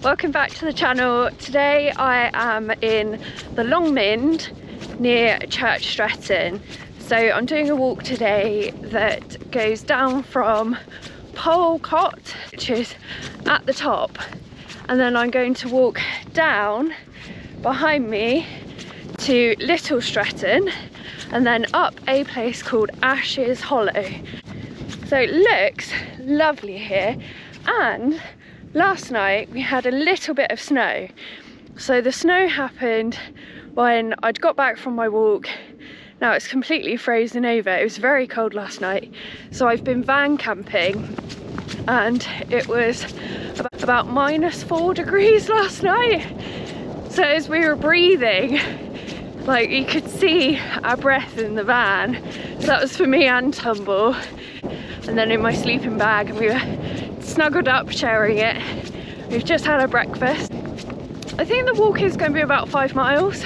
Welcome back to the channel. Today I am in the Long Mynd near Church Stretton. So I'm doing a walk today that goes down from Cot, which is at the top, and then I'm going to walk down behind me to Little Stretton and then up a place called Ashes Hollow. So it looks lovely here, and last night we had a little bit of snow. So the snow happened when I'd got back from my walk. Now it's completely frozen over. It was very cold last night, so I've been van camping, and it was about -4 degrees last night. So as we were breathing, like, you could see our breath in the van. So that was for me and Tumble. And then in my sleeping bag, and we were snuggled up sharing it. We've just had our breakfast. I think the walk is going to be about 5 miles,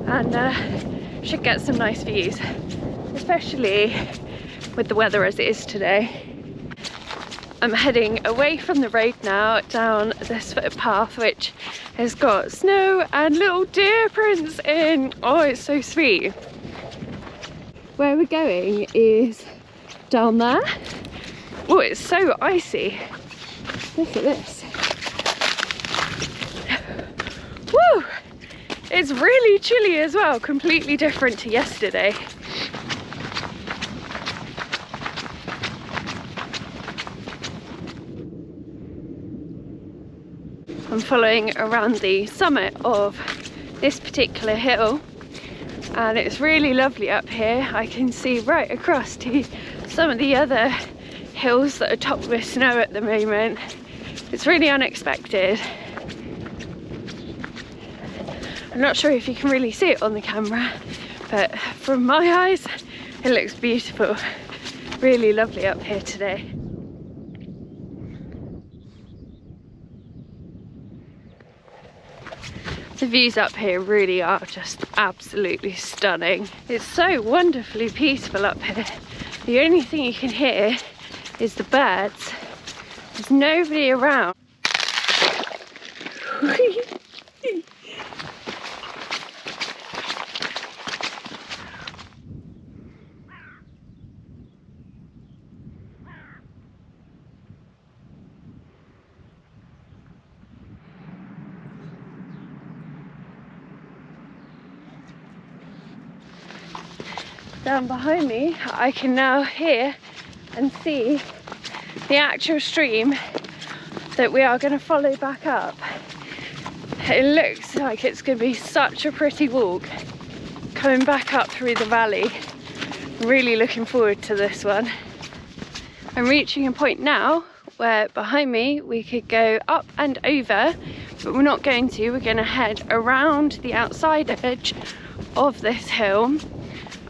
and should get some nice views, especially with the weather as it is today. I'm heading away from the road now down this footpath, which has got snow and little deer prints in. Oh, it's so sweet. Where we're going is down there. Oh, it's so icy. Look at this. Woo! It's really chilly as well, completely different to yesterday. I'm following around the summit of this particular hill, and it's really lovely up here. I can see right across to some of the other hills that are topped with snow at the moment. It's really unexpected. I'm not sure if you can really see it on the camera, but from my eyes it looks beautiful. Really lovely up here today. The views up here really are just absolutely stunning. It's so wonderfully peaceful up here. The only thing you can hear is the birds. There's nobody around. Down behind me, I can now hear and see the actual stream that we are going to follow back up. It looks like it's going to be such a pretty walk coming back up through the valley. I'm really looking forward to this one. I'm reaching a point now where behind me we could go up and over, but we're not going to. We're going to head around the outside edge of this hill.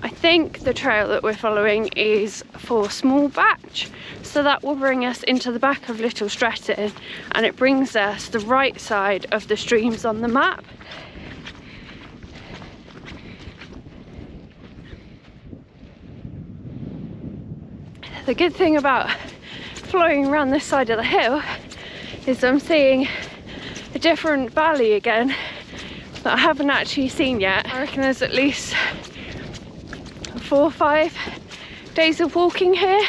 I think the trail that we're following is for Small Batch, so that will bring us into the back of Little Stretton, and it brings us the right side of the streams on the map. The good thing about following around this side of the hill is I'm seeing a different valley again that I haven't actually seen yet. I reckon there's at least 4 or 5 days of walking here,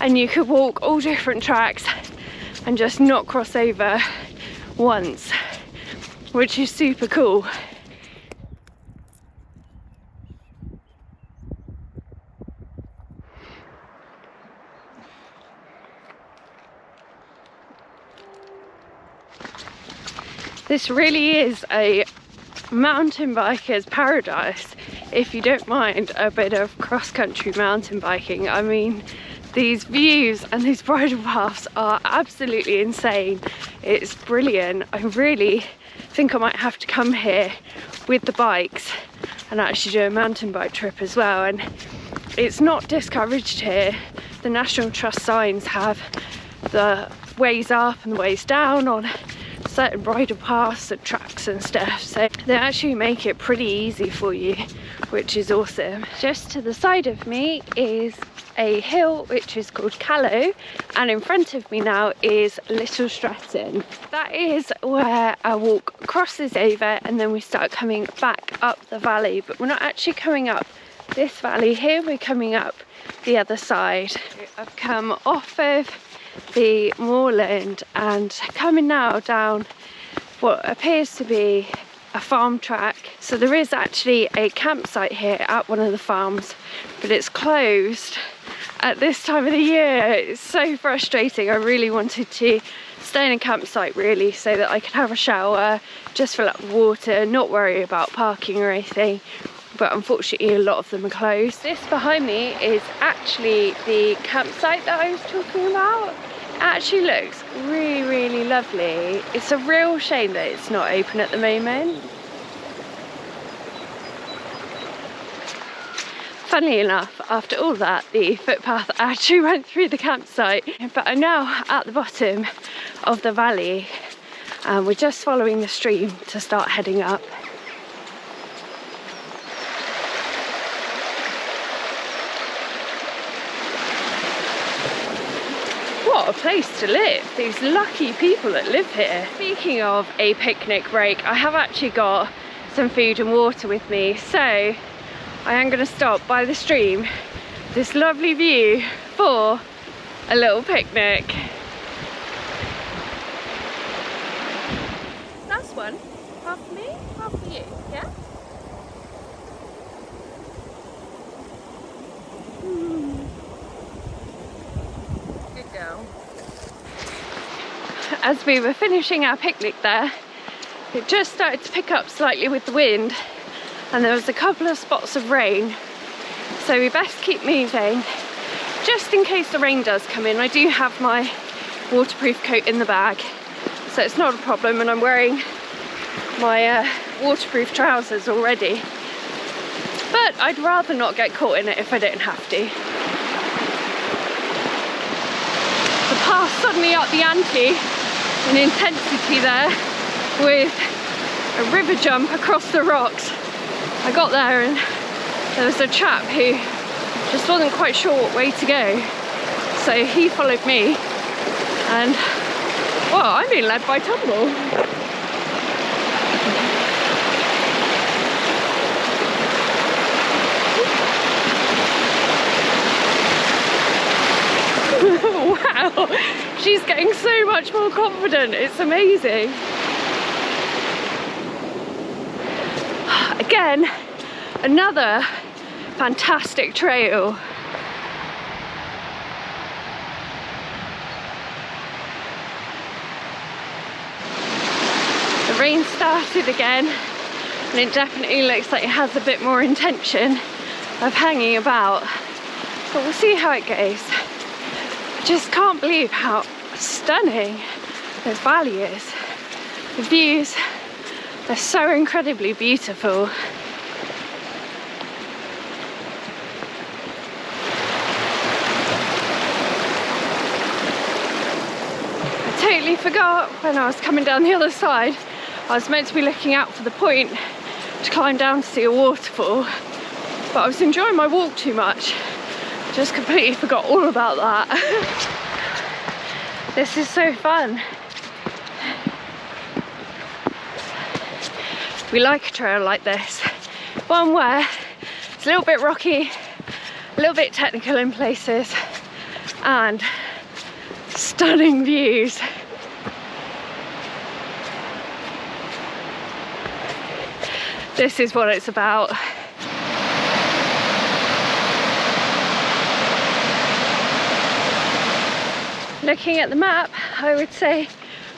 and you could walk all different tracks and just not cross over once, which is super cool. This really is a mountain biker's paradise if you don't mind a bit of cross-country mountain biking. I mean, these views and these bridle paths are absolutely insane. It's brilliant. I really think I might have to come here with the bikes and actually do a mountain bike trip as well. And it's not discouraged here. The National Trust signs have the ways up and the ways down on certain bridle paths and tracks and stuff, so they actually make it pretty easy for you, which is awesome. Just to the side of me is a hill which is called Callow, and in front of me now is Little Stretton. That is where our walk crosses over, and then we start coming back up the valley, but we're not actually coming up this valley here, we're coming up the other side. I've come off of the moorland and coming now down what appears to be a farm track. So there is actually a campsite here at one of the farms, but it's closed at this time of the year. It's so frustrating. I really wanted to stay in a campsite really, so that I could have a shower, just fill up with water, not worry about parking or anything, but unfortunately a lot of them are closed. This behind me is actually the campsite that I was talking about. It actually looks really, really lovely. It's a real shame that it's not open at the moment. Funnily enough, after all that, the footpath actually went through the campsite, but I'm now at the bottom of the valley and we're just following the stream to start heading up. What a place to live, these lucky people that live here. Speaking of a picnic break, I have actually got some food and water with me, so I am going to stop by the stream, this lovely view, for a little picnic. That's one, half for me, half for you, yeah? Good girl. As we were finishing our picnic there, it just started to pick up slightly with the wind, and there was a couple of spots of rain, so we best keep moving just in case the rain does come in. I do have my waterproof coat in the bag, so it's not a problem, and I'm wearing my waterproof trousers already, but I'd rather not get caught in it if I don't have to. The path suddenly upped the ante in intensity there with a river jump across the rocks. I got there and there was a chap who just wasn't quite sure what way to go, so he followed me, and well, I'm being led by Tumble. Wow, she's getting so much more confident, it's amazing. Again, another fantastic trail. The rain started again, and it definitely looks like it has a bit more intention of hanging about, but we'll see how it goes. I just can't believe how stunning this valley is. The views are so incredibly beautiful. I totally forgot when I was coming down the other side, I was meant to be looking out for the point to climb down to see a waterfall, but I was enjoying my walk too much. Just completely forgot all about that. This is so fun. We like a trail like this, one where it's a little bit rocky, a little bit technical in places, and stunning views. This is what it's about. Looking at the map, I would say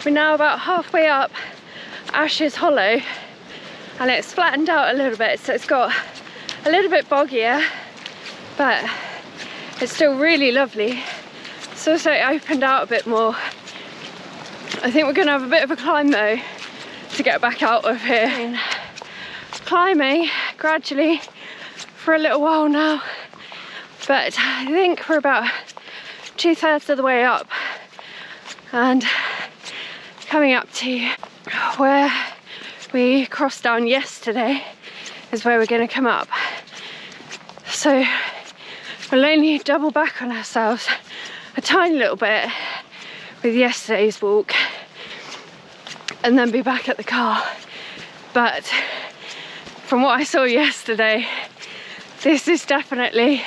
we're now about halfway up Ashes Hollow, and it's flattened out a little bit, so it's got a little bit boggier, but it's still really lovely. It's also opened out a bit more. I think we're going to have a bit of a climb though to get back out of here. And climbing gradually for a little while now, but I think we're about 2/3 of the way up and coming up to where we crossed down yesterday is where we're going to come up. So we'll only double back on ourselves a tiny little bit with yesterday's walk and then be back at the car. But from what I saw yesterday, this is definitely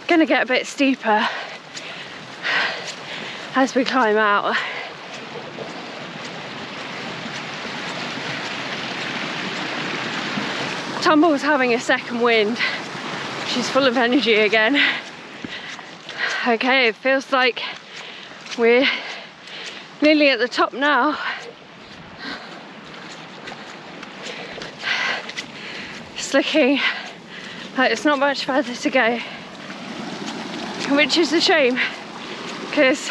going to get a bit steeper as we climb out. Tumble's having a second wind. She's full of energy again. Okay, it feels like we're nearly at the top now. It's looking like it's not much further to go, which is a shame because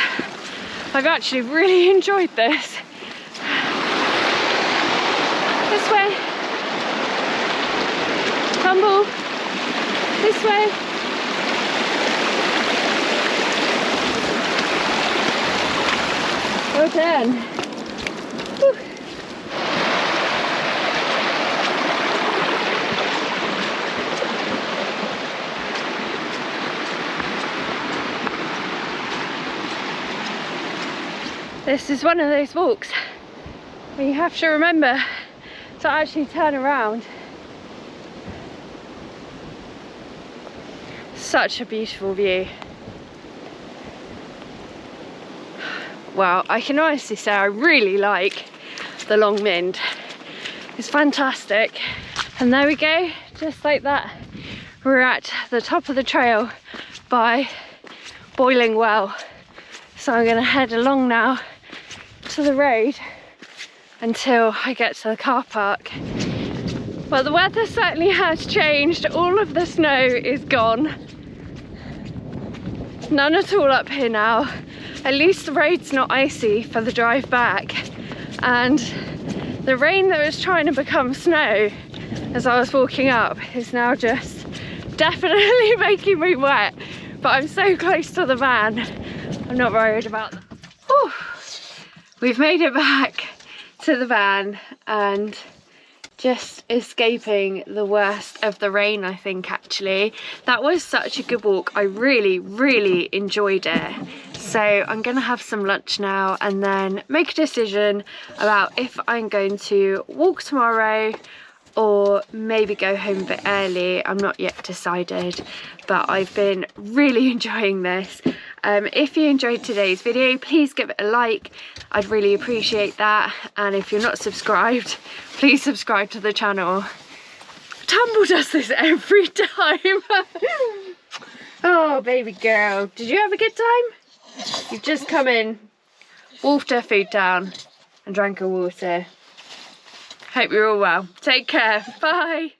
I've actually really enjoyed this. This way. Tumble. This way. Well done. Whew. This is one of those walks where you have to remember to actually turn around. Such a beautiful view. Wow, I can honestly say I really like the Long Mynd. It's fantastic. And there we go, just like that. We're at the top of the trail by Boiling Well. So I'm gonna head along now to the road until I get to the car park. Well, the weather certainly has changed. All of the snow is gone. None at all up here now. At least the road's not icy for the drive back. And the rain that was trying to become snow as I was walking up is now just definitely making me wet. But I'm so close to the van, I'm not worried about that. Whew. We've made it back to the van and just escaping the worst of the rain, I think. Actually, that was such a good walk. I really enjoyed it. So I'm gonna have some lunch now and then make a decision about if I'm going to walk tomorrow or maybe go home a bit early. I'm not yet decided, but I've been really enjoying this. If you enjoyed today's video, please give it a like. I'd really appreciate that. And if you're not subscribed, please subscribe to the channel. Tumble does this every time. Oh, baby girl. Did you have a good time? You've just come in, wolfed her food down and drank her water. Hope you're all well. Take care. Bye.